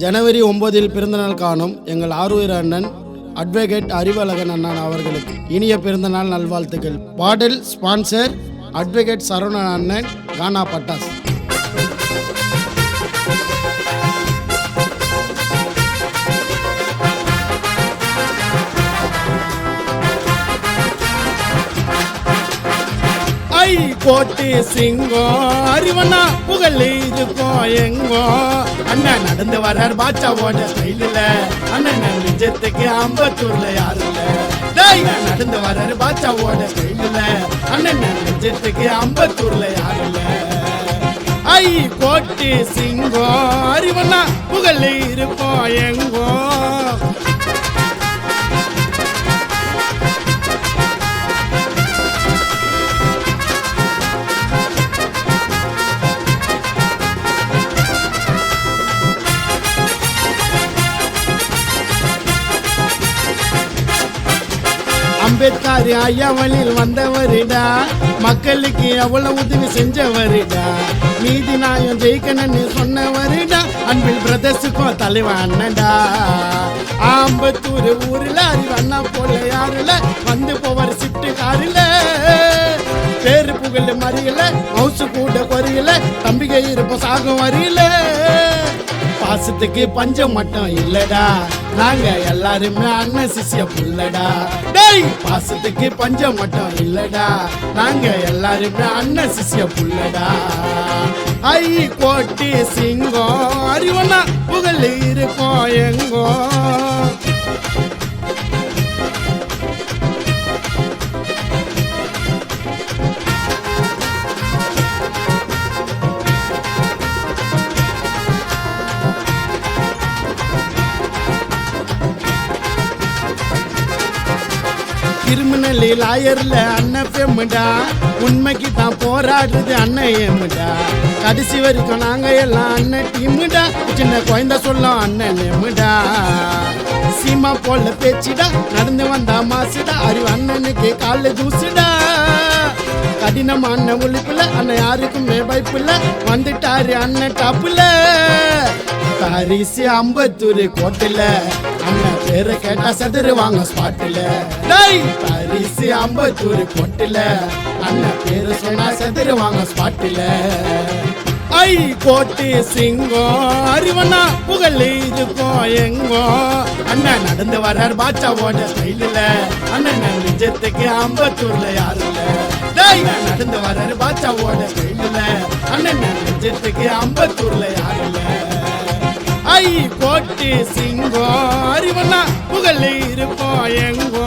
ஜனவரி 9 பிறந்தநாள் காணும் எங்கள் ஆரூர் அண்ணன் அட்வொகேட் அறிவழகன் அண்ணன் அவர்களுக்கு இனிய பிறந்தநாள் நல்வாழ்த்துக்கள். பாடல் ஸ்பான்சர் அட்வொகேட் சரவணன் அண்ணன், கானா பட்டாஸ். போட்டு சிங்கம் அறிவண்ணா புகழ் இருக்கும் எங்கோ. அண்ணன் நடந்து வர்றார் பாட்சாவோட ஸ்டைலில். அண்ணன் நிஜத்துக்கு அம்பத்தூர்ல யாரும் இல்ல. நடந்து வர்றாரு பாட்சாவோட ஸ்டைலில். அண்ணன் நிஜத்துக்கு அம்பத்தூர்ல யாரும் இல்ல. ஐ போட்டு சிங்கம் அறிவண்ணா புகழ் இருக்கும் எங்கோ. அம்பேத்கர் ஐயா வழியில் வந்தவரிடா, மக்களுக்கு எவ்வளவு உதவி செஞ்சவரிடா. நீதி நாயம் ஜெயிக்கணும்னு சொன்னவரிடா, அன்பில் பிரதர்ஸுக்கும் தலைவன் அண்ணன்டா. ஆம்பத்தூர் ஊர்ல அறிவு அண்ணா போல யாருல வந்து போவார் சிப்ட் காரில. பேரு புகழ் மறியல, மவுசு கூட குறையில, தம்பிகை இருப்போம் சாகம் வரையில. பாசத்துக்கு பஞ்சம் மட்டும் இல்லடா, நாங்க எல்லாருமே அண்ணன் சிசிய புள்ளடா. டேய் பாசத்துக்கு பஞ்சம் மட்டும் இல்லடா, நாங்க எல்லாருமே அண்ணன் சிசிய புள்ளடா. ஐ கோட்டி சிங்கம் அறிவண்ணா புகழ் இருக்கும் எங்கோ. கிரிமினல் லாயர்ல அண்ணன் ஃபேமுடா, உண்மைக்கு தான் போராடுறது அண்ணன் ஏமுடா. கடைசி வரைக்கும் நாங்க எல்லாம் அண்ணன் டீமுடா, சின்ன குழந்தை சொல்லும் அண்ணன் நேமுடா. சீமா போல பேச்சுடா, நடந்து வந்தா மாசுடா, அறிவு அண்ணனுக்கு கால ஜூசுடா. கடினமான ஒழிப்புல அண்ணன் யாருக்குமே பயப்புல, வந்துட்டாரு அண்ணன் டாப்புல. பாரிசி அம்பத்தூர் கோட்டையில அண்ணன் பேரை கேட்டா செதறுவாங்க ஸ்பாட்டில். பாரிசி அம்பத்தூர் கோட்டையில அண்ணன் பேரை சொன்னா செதறுவாங்க ஸ்பாட்டில். ஐ கோட்டி சிங்கம் அறிவண்ணா புகழ் இருக்கும் எங்கோ. அண்ணன் நடந்து வர்றார் பாட்சாவோட ஸ்டைலில். அண்ணன் நிஜத்துக்கு அம்பத்தூர்ல யாரும் இல்ல. நடந்து வர்றாரு பாட்சாவோட ஸ்டைலில். அண்ணன் நிஜத்துக்கு அம்பத்தூர்ல யாரும் இல்ல. ஐ கோட்டி சிங்கம் அறிவண்ணா புகழ் இருக்கும் எங்கோ.